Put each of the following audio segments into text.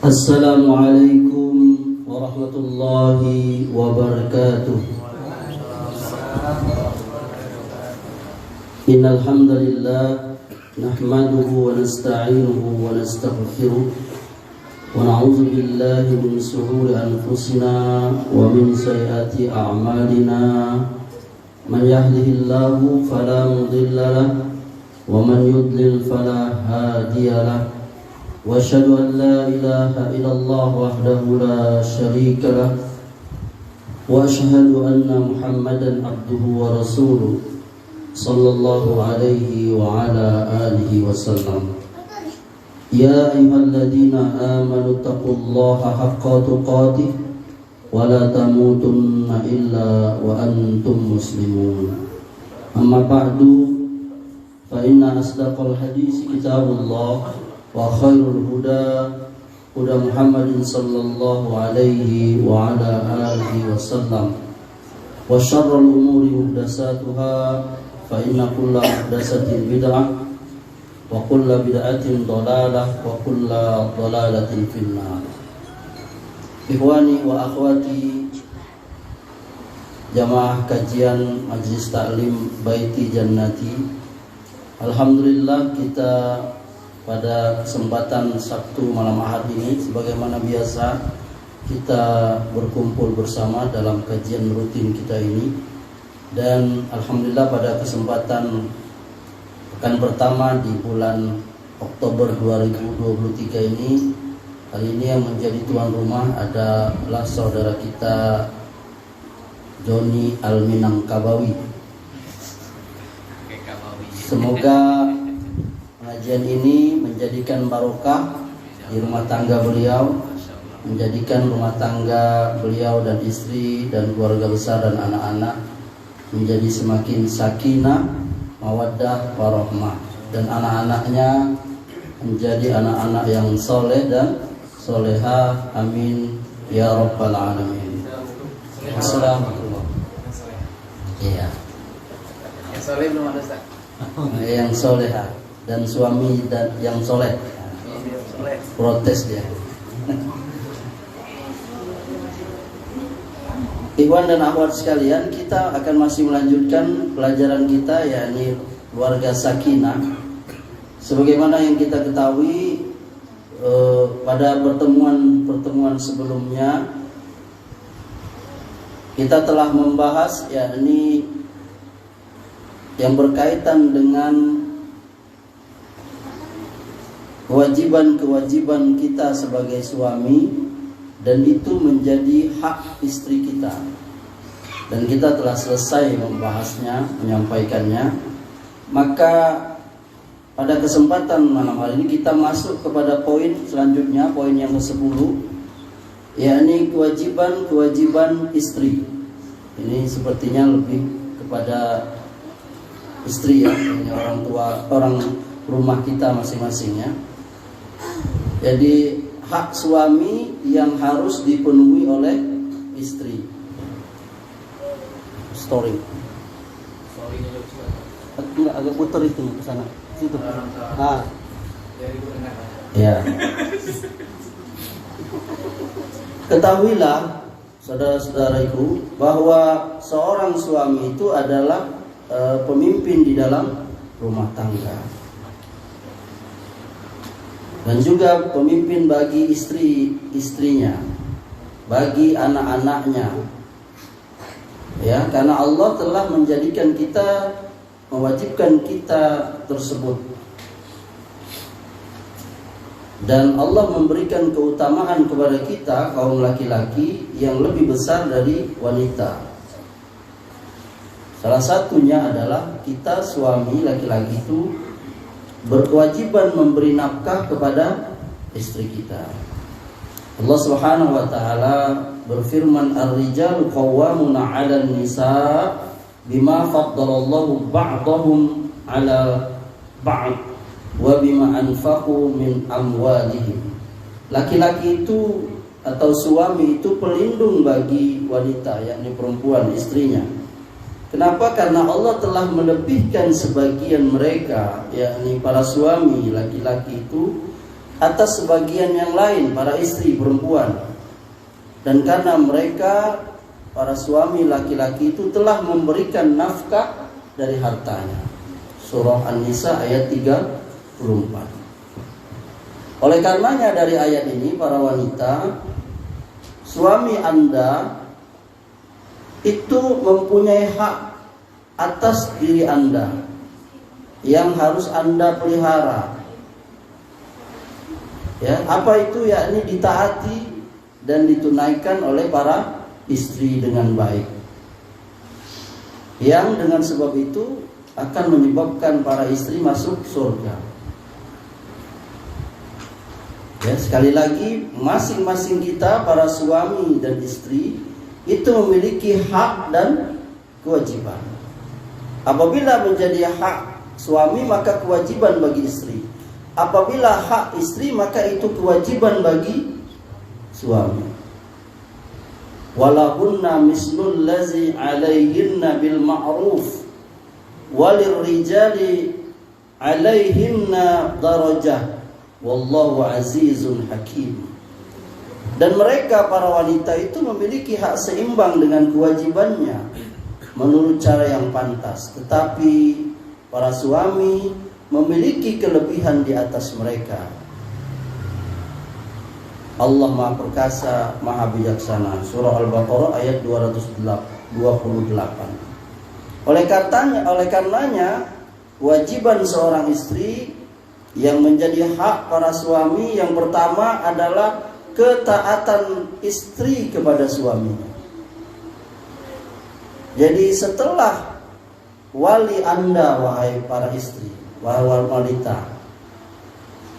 Assalamualaikum warahmatullahi wabarakatuh. Innal hamdalillah nahmaduhu wa nasta'inuhu wa nastaghfiruh wa na'udzu billahi min shururi anfusina wa min sayyiati a'malina. Man yahdihillahu fala mudilla lahu wa man yudlil fala hadiya lahu. Wa asyhadu an la ilaha illallah wahdahu la syarika lah wa asyhadu anna Muhammadan abduhu wa rasuluh sallallahu alaihi wa ala alihi wasallam. Ya ayyuhalladzina amanu taqullaha haqqa tuqatih wa la tamutunna illa wa antum muslimun. Amma ba'du, fa inna asdaqal hadits kitabullah wa khairul huda Muhammadin sallallahu alaihi wa ala alihi wasallam, wa syarrul umuri muhdatsatuha fa inna kulla muhdatsatin bid'ah wa kulla bid'atin dhalalah wa kulla dhalalatin finnar. Ikhwani wa akhwati jamaah kajian Majlis Ta'lim Baiti Jannati, alhamdulillah kita pada kesempatan Sabtu malam Ahad ini sebagaimana biasa kita berkumpul bersama dalam kajian rutin kita ini. Dan alhamdulillah pada kesempatan pekan pertama di bulan Oktober 2023 ini, kali ini yang menjadi tuan rumah adalah saudara kita Joni Al-Minangkabawi. Semoga pengajian ini menjadikan barokah di rumah tangga beliau, menjadikan rumah tangga beliau dan istri dan keluarga besar dan anak-anak menjadi semakin sakinah, mawaddah, warahmah, dan anak-anaknya menjadi anak-anak yang soleh dan solehah. Amin ya rabbal alamin. Assalamualaikum. Iya. Yang soleh belum ada, Ustaz? Yang solehah dan suami dan yang soleh. Protes dia. Ikhwan dan akhwat sekalian, kita akan masih melanjutkan pelajaran kita, yakni keluarga sakinah. Sebagaimana yang kita ketahui pada pertemuan sebelumnya kita telah membahas yakni yang berkaitan dengan kewajiban-kewajiban kita sebagai suami, dan itu menjadi hak istri kita. Dan kita telah selesai membahasnya, menyampaikannya. Maka pada kesempatan malam hari ini kita masuk kepada poin selanjutnya, poin yang ke-10, yakni kewajiban-kewajiban istri. Ini sepertinya lebih kepada istri ya, ini orang tua, orang rumah kita masing-masing ya. Jadi hak suami yang harus dipenuhi oleh istri. Story. Enggak, agak putar itu ke sana. Situ. Ah. Ya. Ketahuilah saudara-saudaraku bahwa seorang suami itu adalah pemimpin di dalam rumah tangga, dan juga pemimpin bagi istrinya, bagi anak-anaknya. Ya, karena Allah telah menjadikan kita, mewajibkan kita tersebut. Dan Allah memberikan keutamaan kepada kita kaum laki-laki yang lebih besar dari wanita. Salah satunya adalah kita suami laki-laki itu berkewajiban memberi nafkah kepada istri kita. Allah Subhanahu wa taala berfirman, "Ar-rijalu qawwamuna 'alan nisa bima faddalallahu ba'dahum 'ala ba'd wa bima anfaqu min amwalihim." Laki-laki itu atau suami itu pelindung bagi wanita, yakni perempuan, istrinya. Kenapa? Karena Allah telah melebihkan sebagian mereka, yakni para suami laki-laki itu, atas sebagian yang lain, para istri perempuan. Dan karena mereka, para suami laki-laki itu telah memberikan nafkah dari hartanya. Surah An-Nisa ayat 34. Oleh karenanya dari ayat ini, para wanita, suami Anda itu mempunyai hak atas diri Anda yang harus Anda pelihara. Ya, apa itu? Yakni ditaati dan ditunaikan oleh para istri dengan baik. Yang dengan sebab itu akan menyebabkan para istri masuk surga. Ya, sekali lagi, masing-masing kita, para suami dan istri, itu memiliki hak dan kewajiban. Apabila menjadi hak suami, maka kewajiban bagi istri. Apabila hak istri, maka itu kewajiban bagi suami. Walahunna mislul lazi alaihinna bil ma'ruf walir rijali alaihinna darajah wallahu azizun hakim. Dan mereka, para wanita itu memiliki hak seimbang dengan kewajibannya menurut cara yang pantas. Tetapi para suami memiliki kelebihan di atas mereka. Allah Maha Perkasa, Maha Bijaksana. Surah Al-Baqarah ayat 228. Oleh karenanya, kewajiban seorang istri yang menjadi hak para suami yang pertama adalah ketaatan istri kepada suaminya. Jadi setelah wali Anda, wahai para istri, wahai wanita,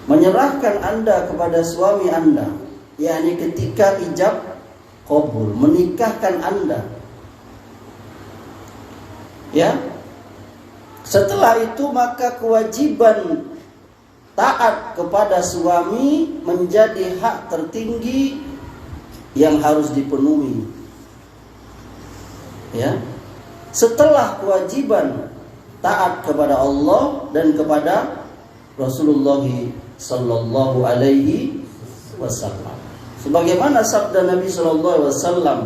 menyerahkan Anda kepada suami Anda, yakni ketika ijab qabul, menikahkan Anda, ya, setelah itu maka kewajiban taat kepada suami menjadi hak tertinggi yang harus dipenuhi. Ya. Setelah kewajiban taat kepada Allah dan kepada Rasulullah sallallahu alaihi wasallam. Sebagaimana sabda Nabi sallallahu alaihi wasallam,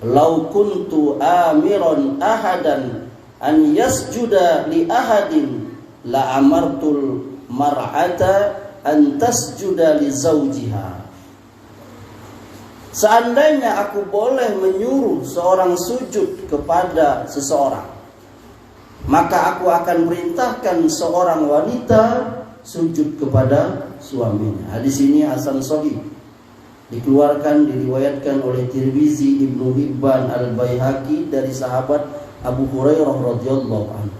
"Lau kuntu amiran ahadan an yasjuda li ahadin la amartul mar'ata an tasjuda li zawjiha." Seandainya aku boleh menyuruh seorang sujud kepada seseorang, maka aku akan perintahkan seorang wanita sujud kepada suaminya. Hadis ini hasan sahih, dikeluarkan, diriwayatkan oleh Tirmizi, Ibnu Hibban, Al-Baihaqi dari sahabat Abu Hurairah radhiyallahu anhu.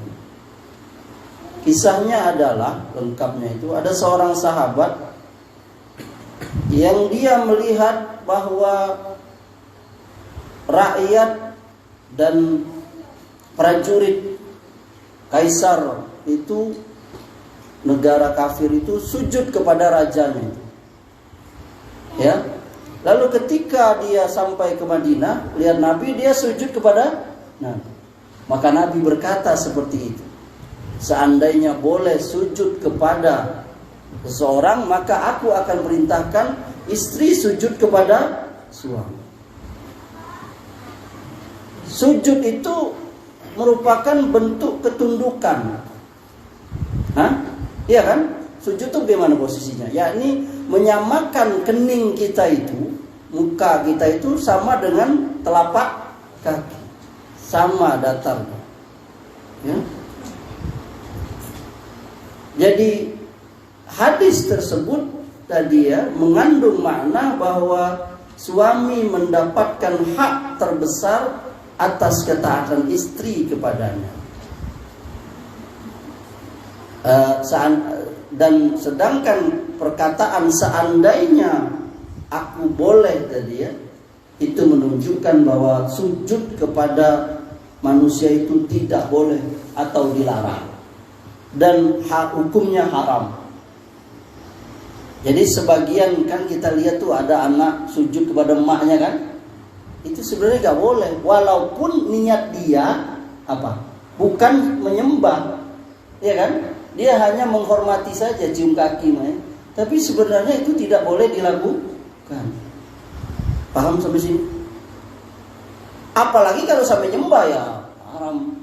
Kisahnya adalah, lengkapnya itu, ada seorang sahabat yang dia melihat bahwa rakyat dan prajurit kaisar itu, negara kafir itu, sujud kepada rajanya itu. Ya. Lalu ketika dia sampai ke Madinah, lihat Nabi, dia sujud kepada Nabi. Maka Nabi berkata seperti itu. Seandainya boleh sujud kepada seseorang, maka aku akan perintahkan istri sujud kepada suami. Sujud itu merupakan bentuk ketundukan. Hah? Iya kan? Sujud itu bagaimana posisinya? Yakni menyamakan kening kita itu, muka kita itu sama dengan telapak kaki, sama datarnya. Ya? Jadi hadis tersebut tadi ya mengandung makna bahwa suami mendapatkan hak terbesar atas ketaatan istri kepadanya. Dan sedangkan perkataan seandainya aku boleh tadi ya, itu menunjukkan bahwa sujud kepada manusia itu tidak boleh atau dilarang dan hukumnya haram. Jadi sebagian kan kita lihat tuh ada anak sujud kepada emaknya kan, itu sebenarnya gak boleh, walaupun niat dia apa? Bukan menyembah, ya kan? Dia hanya menghormati saja, cium kaki, Tapi sebenarnya itu tidak boleh dilakukan. Paham sampai sini? Apalagi kalau sampai nyembah ya haram.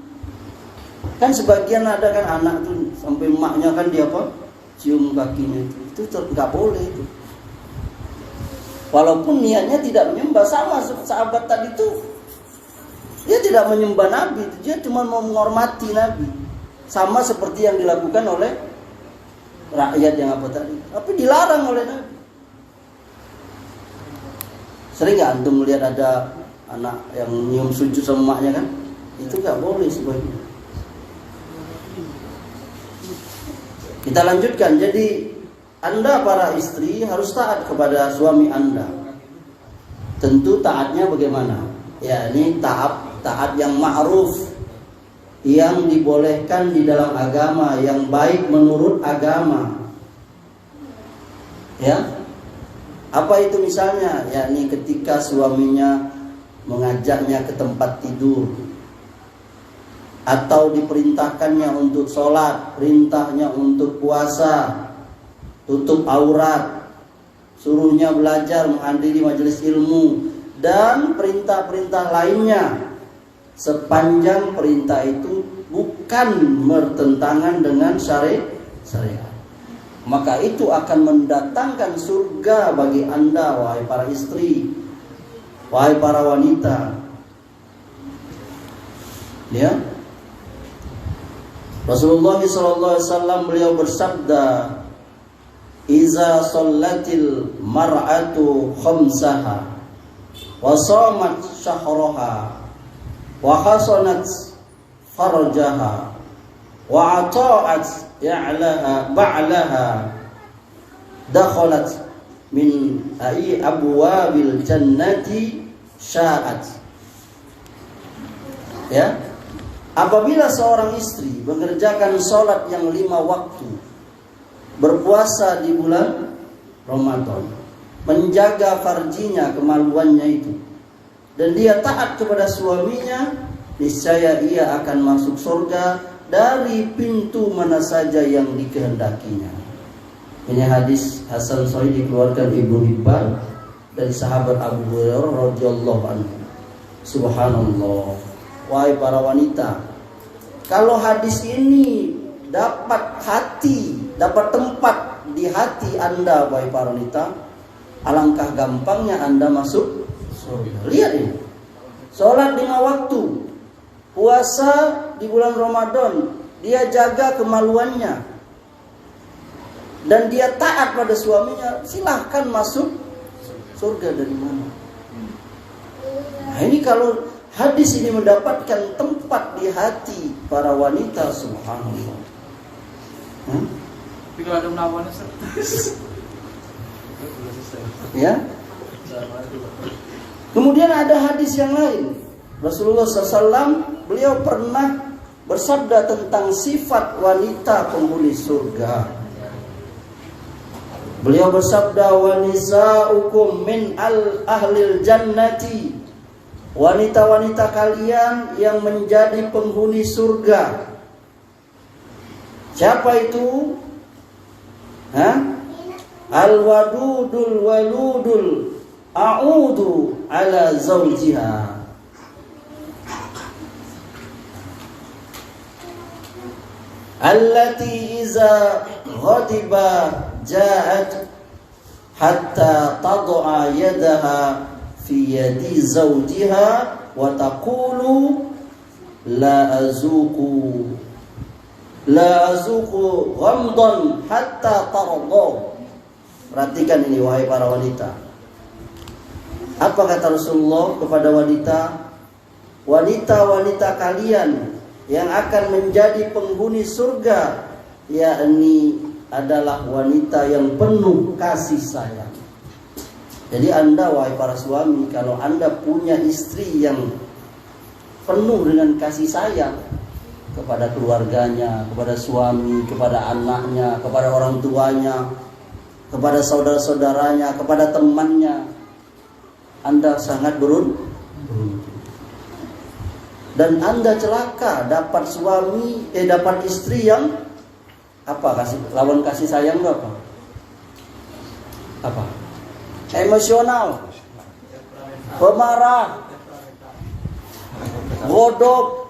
Kan sebagian ada kan anak tuh sampai emaknya kan dia apa? Cium kakinya itu nggak boleh itu. Walaupun niatnya tidak menyembah, sama sahabat tadi tuh dia tidak menyembah Nabi, dia cuma mau menghormati Nabi. Sama seperti yang dilakukan oleh rakyat yang apa tadi, tapi dilarang oleh Nabi. Sering nggak antum melihat ada anak yang nyium sujud sama emaknya kan? Itu nggak boleh sebaiknya. Kita lanjutkan. Jadi Anda para istri harus taat kepada suami Anda. Tentu taatnya bagaimana? Ya, ini taat yang ma'ruf, yang dibolehkan di dalam agama, yang baik menurut agama. Ya. Apa itu misalnya? Ya, ini ketika suaminya mengajaknya ke tempat tidur, atau diperintahkannya untuk sholat, perintahnya untuk puasa, tutup aurat, suruhnya belajar, menghadiri majelis ilmu, dan perintah-perintah lainnya, sepanjang perintah itu bukan bertentangan dengan syariat, maka itu akan mendatangkan surga bagi Anda, wahai para istri, wahai para wanita. Ya, Rasulullah SAW beliau bersabda, "Iza shallatil mar'atu khamsaha wa shamat syahraha wa hasanat farjaha wa ata'at ba'laha dakhalat min abwabil jannati sya'at." Ya, apabila seorang istri mengerjakan sholat yang 5 waktu, berpuasa di bulan Ramadan, menjaga farjinya, kemaluannya itu, dan dia taat kepada suaminya, niscaya ia akan masuk surga dari pintu mana saja yang dikehendakinya. Ini hadis Hasan Sahih, dikeluarkan Ibnu Hibban dari sahabat Abu Hurairah radhiyallahu anhu. Subhanallah. Wahai para wanita, kalau hadis ini dapat tempat di hati Anda, wahai para wanita, alangkah gampangnya Anda masuk surga. Lihat ini, sholat 5 waktu, puasa di bulan Ramadan, dia jaga kemaluannya, dan dia taat pada suaminya, silahkan masuk surga. Dari mana? Nah, ini kalau hadis ini mendapatkan tempat di hati para wanita, subhanallah. Tapi kalau ada menawan, Ya. Kemudian ada hadis yang lain. Rasulullah SAW beliau pernah bersabda tentang sifat wanita penghuni surga. Beliau bersabda, "Wa nisa'ukum min ahlil jannati." Wanita-wanita kalian yang menjadi penghuni surga. Siapa itu? Al-wadudul waludul a'udu ala zawjiha. Allati iza ghadiba ja'at hatta tad'a yadaha fi yadi zawjiha wa taqulu la azuqu ghamdan hatta tarda. Perhatikan ini, wahai para wanita. Apa kata Rasulullah kepada wanita? Wanita-wanita kalian yang akan menjadi penghuni surga, yakni adalah wanita yang penuh kasih sayang. Jadi Anda, wahai para suami, kalau Anda punya istri yang penuh dengan kasih sayang kepada keluarganya, kepada suami, kepada anaknya, kepada orang tuanya, kepada saudara-saudaranya, kepada temannya, Anda sangat beruntung. Dan Anda celaka dapat dapat istri yang apa? Lawan kasih sayang itu apa? Apa? Emosional, pemarah, bodoh,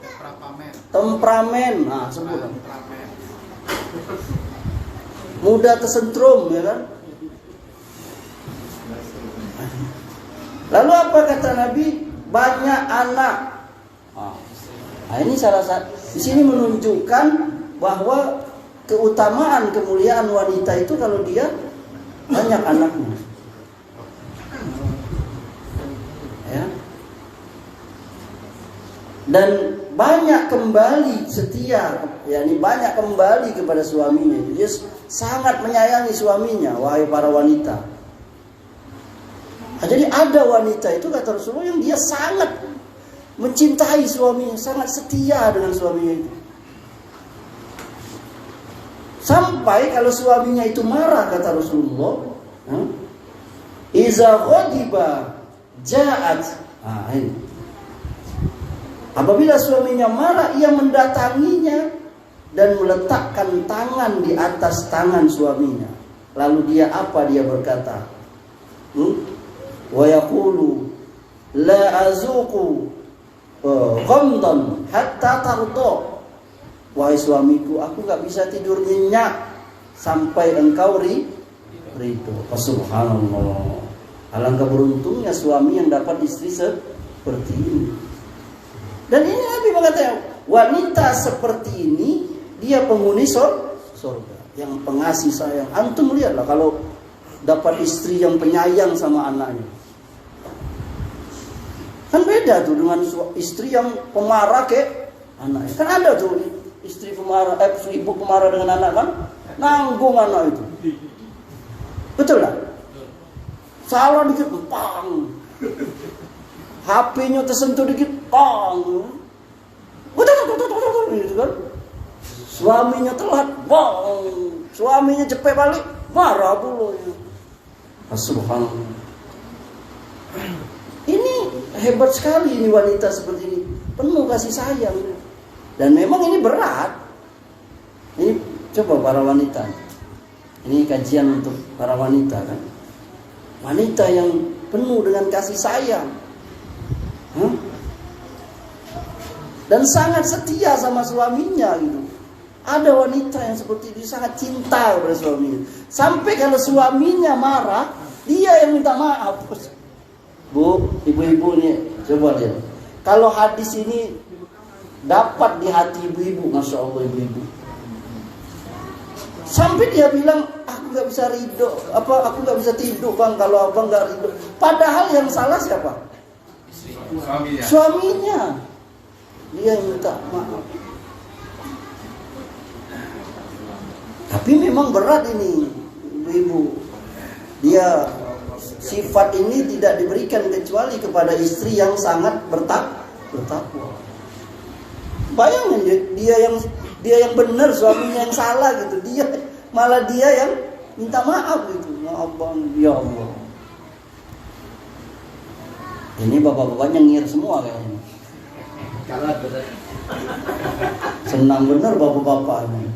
temperamen. Nah, sebut. Mudah tersentrum, ya kan? Lalu apa kata Nabi? Banyak anak. Nah, ini salah satu. Di sini menunjukkan bahwa keutamaan kemuliaan wanita itu kalau dia banyak anaknya. Ya. Dan banyak kembali setia, yakni banyak kembali kepada suaminya. Dia sangat menyayangi suaminya, wahai para wanita. Nah, jadi ada wanita itu kata Rasulullah yang dia sangat mencintai suaminya, sangat setia dengan suaminya itu. Sampai kalau suaminya itu marah kata Rasulullah, iza ghadiba ja'at. Nah, ini. Apabila suaminya marah, ia mendatanginya dan meletakkan tangan di atas tangan suaminya. Lalu dia apa? Dia berkata, wa yaqulu la azuqu ghamdan hatta tarda. Wahai suamiku, aku gak bisa tidur nyenyak sampai engkau ridho. Subhanallah. Alangkah beruntungnya suami yang dapat istri seperti ini. Dan ini Nabi mengatakan, wanita seperti ini dia penghuni surga, yang pengasih sayang. Antum lihatlah kalau dapat istri yang penyayang sama anaknya. Kan beda tuh dengan istri yang pemarah kayak anaknya. Kan ada tuh istri pemarah, ibu pemarah dengan anak kan, nanggung anak itu. Betul lah. Salah dikit, pang. HP-nya tersentuh dikit, pang. Gitu kan. Suaminya telat, bang. Suaminya cepet balik, marah pula. Subhanallah. Ini hebat sekali ini wanita seperti ini, penuh kasih sayang. Dan memang ini berat. Ini coba para wanita. Ini kajian untuk para wanita kan. Wanita yang penuh dengan kasih sayang. Dan sangat setia sama suaminya gitu. Ada wanita yang seperti ini sangat cinta kepada suaminya. Sampai kalau suaminya marah, dia yang minta maaf. Bu, ibu-ibu nih, coba lihat. Kalau hadis ini dapat di hati ibu-ibu, masya Allah ibu-ibu. Sampai dia bilang, aku gak bisa ridho, aku gak bisa tidur bang kalau abang gak ridho. Padahal yang salah siapa? Suaminya. Dia yang minta maaf. Tapi memang berat ini ibu-ibu. Dia sifat ini tidak diberikan kecuali kepada istri yang sangat bertakwa. Bayangin dia yang benar, suaminya yang salah gitu. Malah dia yang minta maaf gitu. Maaf bang, ya Allah. Ini bapak-bapak nyengir semua kayaknya. Senang benar bapak-bapak ini.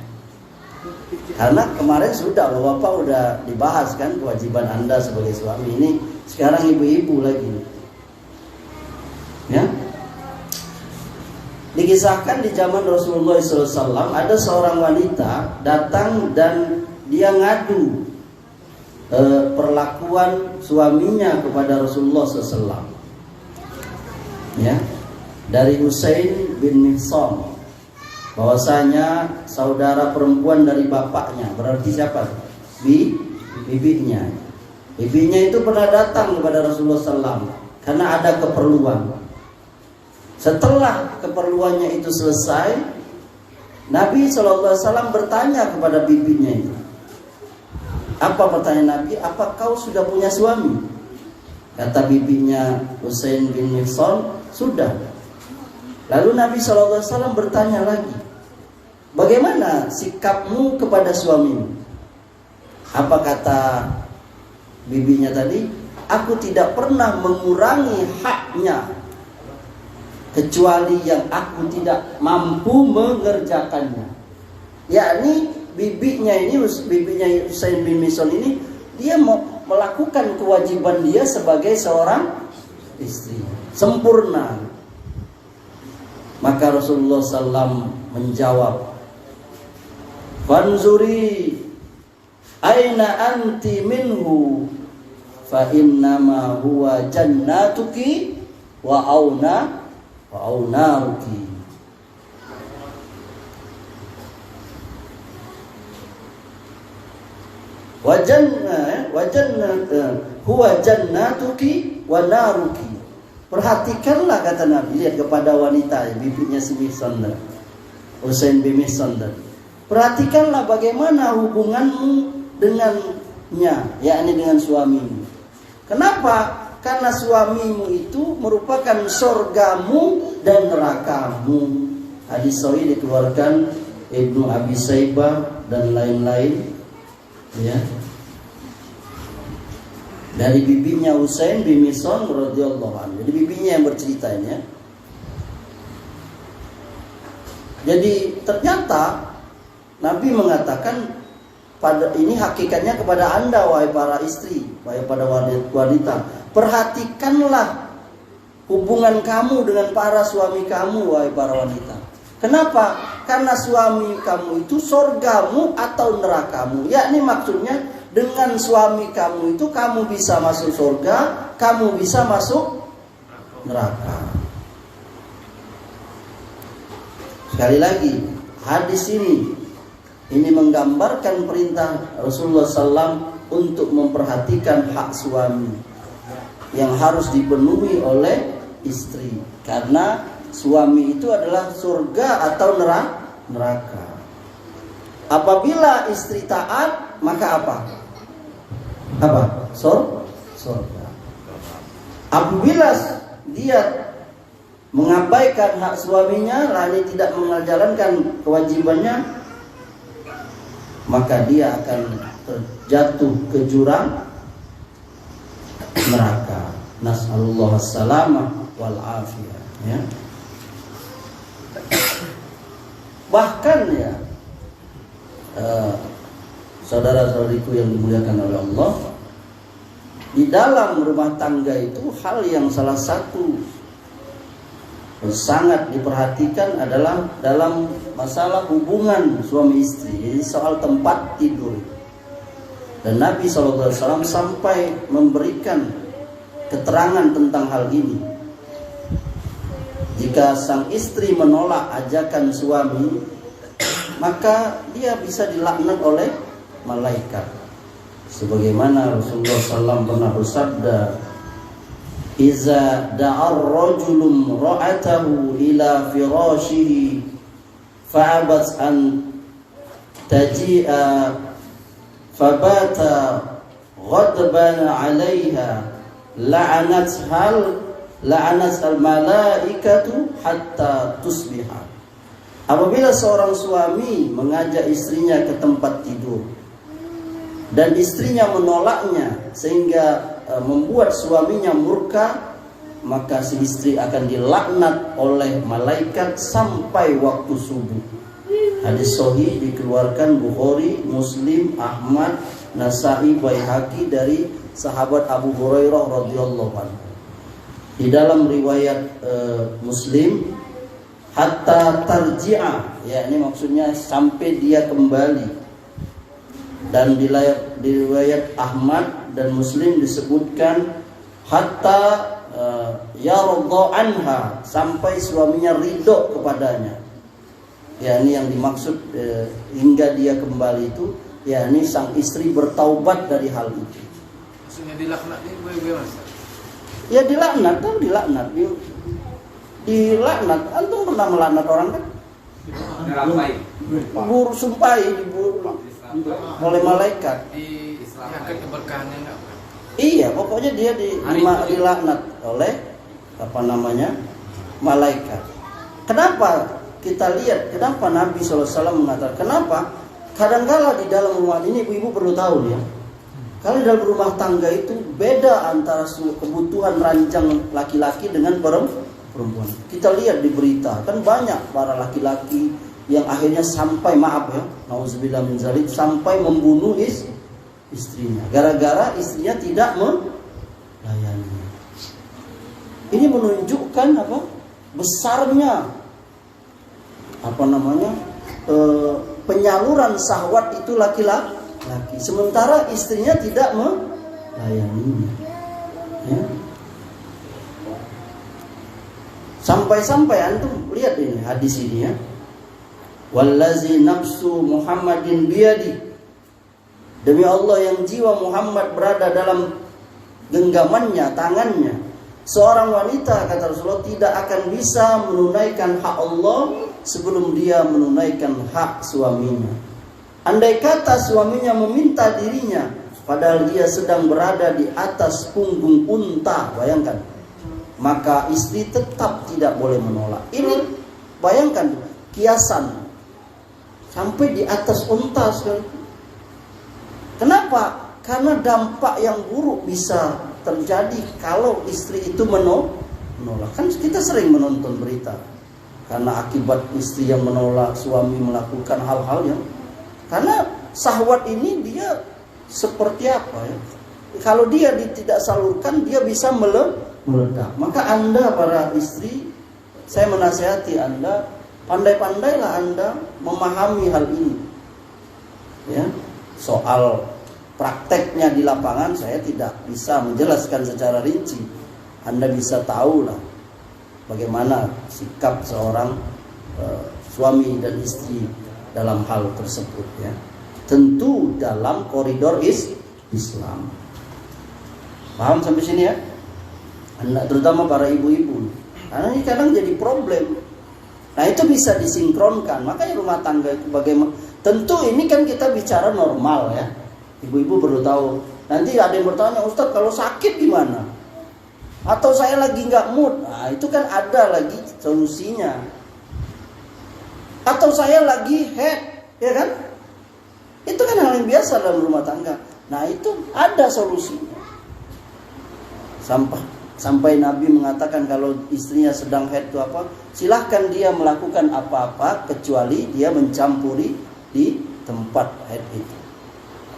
Karena kemarin sudah bapak udah dibahas kan kewajiban Anda sebagai suami. Ini sekarang ibu-ibu lagi. Ya. Dikisahkan di zaman Rasulullah SAW ada seorang wanita datang dan dia ngadu perlakuan suaminya kepada Rasulullah SAW. Ya, dari Husain bin Mihsan, bahwasanya saudara perempuan dari bapaknya, berarti siapa? Bibinya. Bibinya itu pernah datang kepada Rasulullah SAW karena ada keperluan. Setelah keperluannya itu selesai, Nabi SAW bertanya kepada bibinya itu. Apa pertanyaan Nabi? Apa kau sudah punya suami? Kata bibinya Husain bin Mihsan, sudah. Lalu Nabi SAW bertanya lagi, bagaimana sikapmu kepada suamimu? Apa kata bibinya tadi? Aku tidak pernah mengurangi haknya kecuali yang aku tidak mampu mengerjakannya. Yakni bibinya Husain bin Mihsan ini dia melakukan kewajiban dia sebagai seorang istri sempurna. Maka Rasulullah SAW menjawab, "Fanzuri aina anti minhu fa innama huwa jannatuki wa aunaruki." Huwa jannatuki wa naruki. Perhatikanlah, kata Nabi, lihat kepada wanita, bibinya si Mihsan, Usain bin Mihsan. Perhatikanlah bagaimana hubunganmu dengannya, yakni dengan suamimu. Kenapa? Karena suamimu itu merupakan surgamu dan nerakamu. Hadis sahih dikeluarkan Ibnu Abi Saibah dan lain-lain, ya, dari bibinya Usain bin Mihsan radhiyallahu anhu. Jadi bibinya yang bercerita ini, ya. Jadi ternyata Nabi mengatakan, pada ini hakikatnya kepada Anda wahai para istri, wahai pada wanita, perhatikanlah hubungan kamu dengan para suami kamu wahai para wanita. Kenapa? Karena suami kamu itu surgamu atau nerakamu. Yakni maksudnya dengan suami kamu itu kamu bisa masuk surga, kamu bisa masuk neraka. Sekali lagi, hadis ini menggambarkan perintah Rasulullah SAW untuk memperhatikan hak suami yang harus dipenuhi oleh istri. Karena suami itu adalah surga atau neraka. Apabila istri taat, maka apa? Surga. Apabila dia mengabaikan hak suaminya, lalu tidak menjalankan kewajibannya, maka dia akan terjatuh ke jurang neraka. Nas'alullah as-salamah wal afiyah, ya. Bahkan, ya, saudara-saudariku yang dimuliakan oleh Allah, di dalam rumah tangga itu hal yang salah satu sangat diperhatikan adalah dalam masalah hubungan suami istri, jadi soal tempat tidur. Dan Nabi SAW sampai memberikan keterangan tentang hal ini. Jika sang istri menolak ajakan suami, maka dia bisa dilaknat oleh malaikat. Sebagaimana Rasulullah SAW pernah bersabda, "Iza da'ar rajulum ra'atahu ila firashihi fa'abat an taji'a fabata ghadban 'alayha la'anat al-malaikatu hatta tusbiha." Apabila seorang suami mengajak istrinya ke tempat tidur dan istrinya menolaknya sehingga membuat suaminya murka, maka si istri akan dilaknat oleh malaikat sampai waktu subuh. Hadis sahih dikeluarkan Bukhari, Muslim, Ahmad, Nasai, Baihaqi dari sahabat Abu Hurairah radhiyallahu anhu. Di dalam riwayat Muslim, hatta tarji'a, ya, ini maksudnya sampai dia kembali. Dan di riwayat Ahmad dan Muslim disebutkan hatta yarda anha, sampai suaminya ridho kepadanya. Ya, ini yang dimaksud hingga dia kembali itu, ya, ini sang istri bertaubat dari hal itu. Maksudnya dilaknat ini bagaimana? Ya dilaknat, dilaknat. Antum pernah melaknat orang kan? Guru sumpahi oleh malaikat. Diangkat keberkahannya enggak? Iya, pokoknya dia dilaknat oleh malaikat. Kenapa? Kita lihat kenapa Nabi SAW mengatakan, kenapa? Kadang-kala di dalam rumah ini, ibu-ibu perlu tahu ya, kalau di dalam rumah tangga itu beda antara kebutuhan ranjang laki-laki dengan perempuan. Kita lihat di berita, kan banyak para laki-laki yang akhirnya sampai, maaf ya, nauzubillah min zalik, sampai membunuh istrinya. Gara-gara istrinya tidak melayani. Ini menunjukkan apa? Besarnya penyaluran syahwat itu laki-laki. Sementara istrinya tidak melayaninya. Ya. Sampai-sampai antum lihat ini hadis ini ya. Wallazi nafsu Muhammadin biyadi. Demi Allah yang jiwa Muhammad berada dalam genggamannya, tangannya. Seorang wanita, kata Rasulullah, tidak akan bisa menunaikan hak Allah sebelum dia menunaikan hak suaminya. Andai kata suaminya meminta dirinya, padahal dia sedang berada di atas punggung unta, bayangkan, maka istri tetap tidak boleh menolak. Ini bayangkan kiasan sampai di atas unta sekali. Kenapa? Karena dampak yang buruk bisa terjadi kalau istri itu menolak. Kan kita sering menonton berita, karena akibat istri yang menolak, suami melakukan hal-hal yang, karena syahwat ini dia seperti apa ya? Kalau dia tidak salurkan, dia bisa meledak. Maka Anda para istri, saya menasihati Anda, pandai-pandailah Anda memahami hal ini. Ya, soal prakteknya di lapangan saya tidak bisa menjelaskan secara rinci. Anda bisa tahu lah bagaimana sikap seorang suami dan istri dalam hal tersebut ya. Tentu dalam koridor Islam. Paham sampai sini ya? Anda, terutama para ibu-ibu. Karena ini kadang jadi problem. Nah itu bisa disinkronkan. Makanya rumah tangga itu bagaimana? Tentu ini kan kita bicara normal ya. Ibu-ibu perlu tahu. Nanti ada yang bertanya, Ustaz kalau sakit gimana? Atau saya lagi nggak mood? Nah itu kan ada lagi solusinya. Atau saya lagi head, ya kan? Itu kan hal yang biasa dalam rumah tangga. Nah itu ada solusinya. Sampai Nabi mengatakan kalau istrinya sedang head itu apa? Silahkan dia melakukan apa-apa kecuali dia mencampuri di tempat head itu.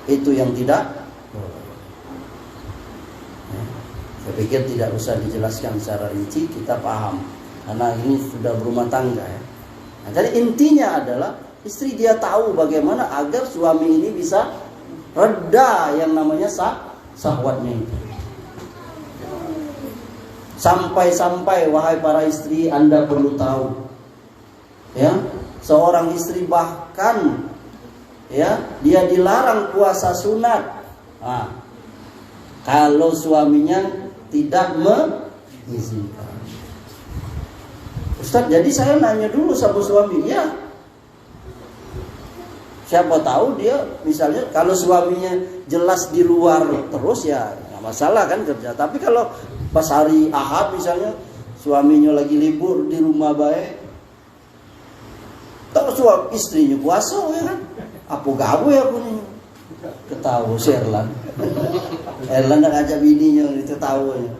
Itu yang tidak boleh. Saya pikir tidak usah dijelaskan secara rinci, kita paham. Karena ini sudah berumah tangga ya. Nah, jadi intinya adalah istri dia tahu bagaimana agar suami ini bisa reda yang namanya syahwatnya itu. Sampai-sampai wahai para istri, Anda perlu tahu ya, seorang istri bahkan ya, dia dilarang puasa sunat. Nah, kalau suaminya tidak mengizinkan. Ustaz, jadi saya nanya dulu sama suami, ya. Siapa tahu dia misalnya kalau suaminya jelas di luar terus ya nggak masalah kan kerja. Tapi kalau pas hari Ahad misalnya suaminya lagi libur di rumah baik, tahu suami istrinya puasa ya kan? Apa gawe aku nih? Ketahu si Erlan. Erlan nak ajak bininya itu tahu ya.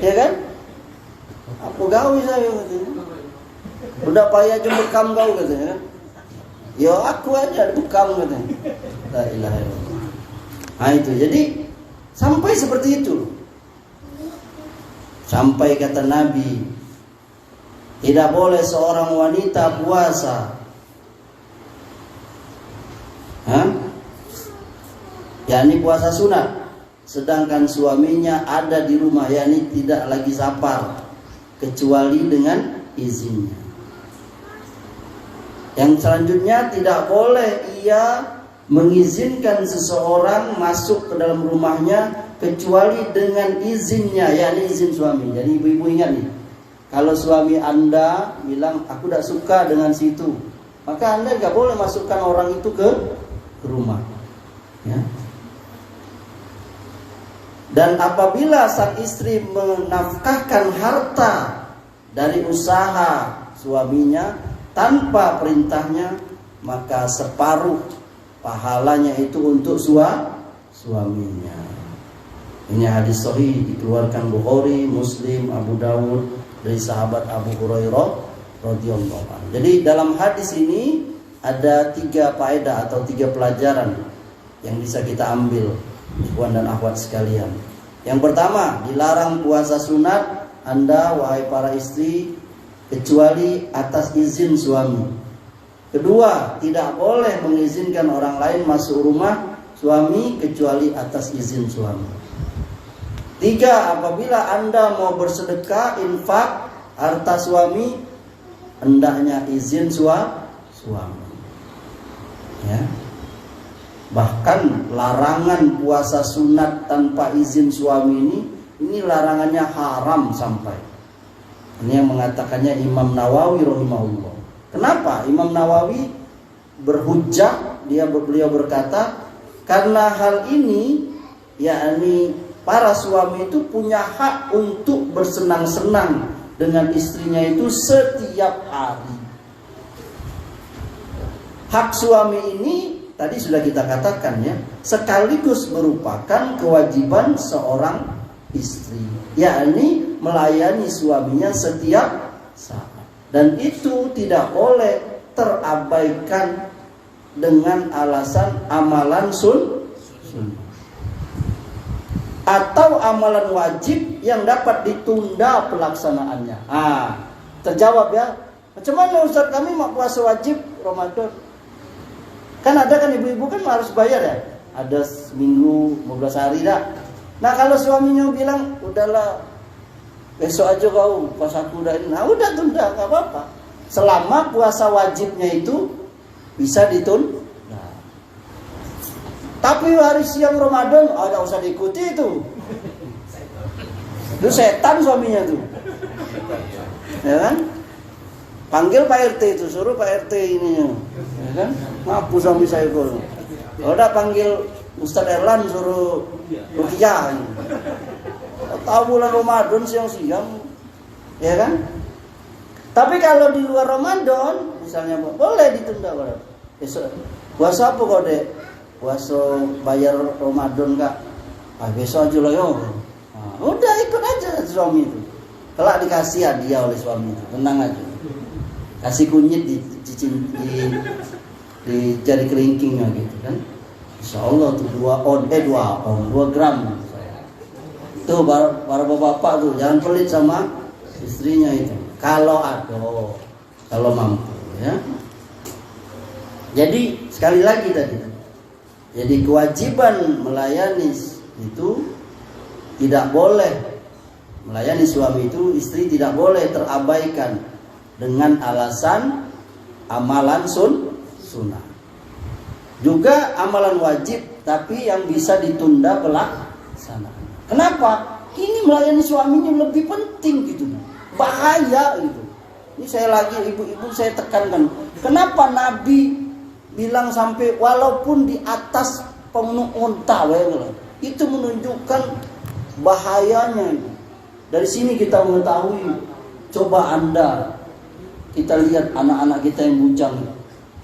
Ya kan? Apa gawe saya katanya? Udah payah jemput kamu kau katanya kan? Ya aku aja bekam katanya. La ilaha illallah. Nah itu jadi sampai seperti itu. Sampai kata Nabi, tidak boleh seorang wanita puasa. yakni puasa sunat, sedangkan suaminya ada di rumah, yakni tidak lagi safar, kecuali dengan izinnya. Yang selanjutnya, tidak boleh ia mengizinkan seseorang masuk ke dalam rumahnya kecuali dengan izinnya, yakni izin suami. Jadi ibu-ibu ingat nih, kalau suami Anda bilang aku tidak suka dengan situ, maka Anda nggak boleh masukkan orang itu ke rumah. Ya. Dan apabila sang istri menafkahkan harta dari usaha suaminya tanpa perintahnya, maka separuh pahalanya itu untuk suaminya. Ini hadis sahih dikeluarkan Bukhari, Muslim, Abu Dawud dari sahabat Abu Hurairah radhiyallahu anhu. Jadi dalam hadis ini ada 3 faedah atau 3 pelajaran yang bisa kita ambil, ikhwan dan akhwat sekalian. Yang pertama, dilarang puasa sunat Anda wahai para istri kecuali atas izin suami. Kedua, tidak boleh mengizinkan orang lain masuk rumah suami kecuali atas izin suami. Tiga, apabila Anda mau bersedekah, infak harta suami, hendaknya izin suami. Ya. Bahkan larangan puasa sunat tanpa izin suami ini larangannya haram sampai. Ini yang mengatakannya Imam Nawawi rahimahullah. Kenapa? Imam Nawawi berhujjah, beliau berkata, karena hal ini, yakni para suami itu punya hak untuk bersenang-senang dengan istrinya itu setiap hari. Hak suami ini tadi sudah kita katakan ya, sekaligus merupakan kewajiban seorang istri, yakni melayani suaminya setiap saat. Dan itu tidak boleh terabaikan dengan alasan amalan sunnah atau amalan wajib yang dapat ditunda pelaksanaannya. Terjawab ya. Macam mana Ustaz, kami mau puasa wajib Ramadan? Kan ada kan ibu-ibu kan harus bayar ya. Ada seminggu 15 hari dah. Nah kalau suaminya bilang, udahlah besok aja kau puasa aku udah ini. Nah udah tunda, gak apa-apa. Selama puasa wajibnya itu bisa ditunda. Nah. Tapi hari siang Ramadan, gak usah diikuti itu. Itu setan suaminya tuh. Ya kan? Panggil Pak RT itu, suruh Pak RT ininya. Ya kan? Ngapu suami saya kalau. Udah panggil Ustaz Erlan, suruh ruqyah. Tahu bulan Ramadan siang-siang, ya kan? Tapi kalau di luar Ramadan, misalnya boleh ditunda besok. Puasa apa kau dek? Puasa bayar Ramadan kak? Besok aja lah yo. Udah ikut aja suami itu. Kelak dikasih hadiah oleh suami itu, tenang aja. Kasih kunyit di jari kelingkingnya gitu kan. Insya Allah tuh 2 gram. Tuh para bapak tuh jangan pelit sama istrinya itu. Kalau mampu ya. Jadi sekali lagi tadi. Jadi kewajiban melayani itu tidak boleh, melayani suami itu istri tidak boleh terabaikan dengan alasan amalan sunnah. Juga amalan wajib tapi yang bisa ditunda pelaksanaan. Kenapa? Ini melayani suaminya lebih penting gitu. Bahaya gitu. Ini saya lagi ibu-ibu saya tekankan. Kenapa Nabi bilang sampai walaupun di atas penuh unta, itu menunjukkan bahayanya. Dari sini kita mengetahui. Coba Anda, kita lihat anak-anak kita yang bujang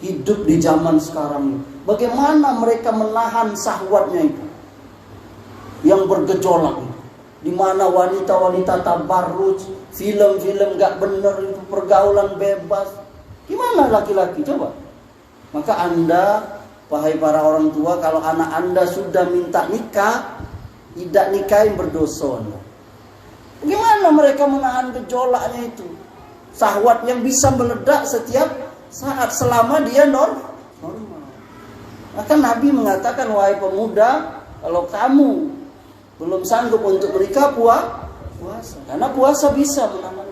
hidup di zaman sekarang. Bagaimana mereka menahan syahwatnya itu yang bergejolak, di mana wanita-wanita tabarruj, film-film gak bener itu, pergaulan bebas. Gimana laki-laki coba? Maka Anda, wahai para orang tua, kalau anak Anda sudah minta nikah, tidak nikahin berdosa. Gimana mereka menahan gejolaknya itu? Syahwat yang bisa meledak setiap saat selama dia normal. Maka Nabi mengatakan, wahai pemuda, kalau kamu belum sanggup untuk menikah, puasa. Karena puasa bisa menahan.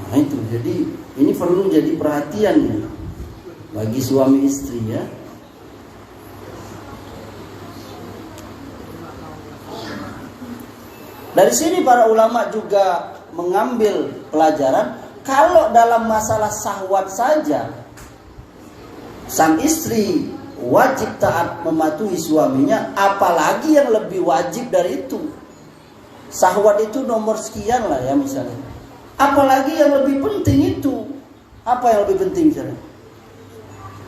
Nah itu, jadi ini perlu jadi perhatian ya, bagi suami istri ya. Dari sini para ulama juga mengambil pelajaran, kalau dalam masalah syahwat saja sang istri wajib taat mematuhi suaminya, apalagi yang lebih wajib dari itu. Syahwat itu nomor sekian lah ya misalnya. Apalagi yang lebih penting itu. Apa yang lebih penting misalnya?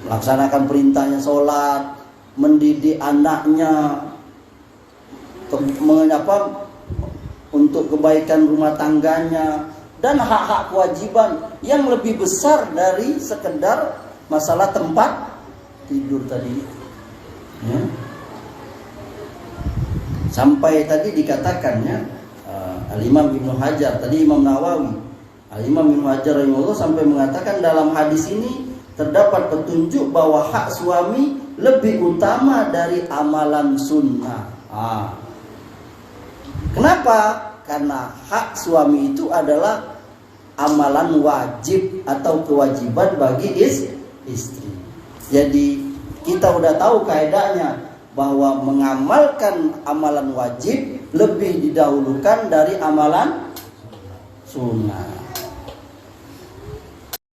Melaksanakan perintahnya sholat, mendidik anaknya, untuk kebaikan rumah tangganya, dan hak-hak kewajiban yang lebih besar dari sekedar masalah tempat tidur tadi. Ya. Sampai tadi dikatakannya Al-Imam Ibnu Hajar, tadi Imam Nawawi, Al-Imam Ibnu Hajar rahimahullah sampai mengatakan dalam hadis ini terdapat petunjuk bahwa hak suami lebih utama dari amalan sunnah. Kenapa? Karena hak suami itu adalah amalan wajib atau kewajiban bagi istri. Jadi kita udah tahu kaidahnya bahwa mengamalkan amalan wajib lebih didahulukan dari amalan sunnah.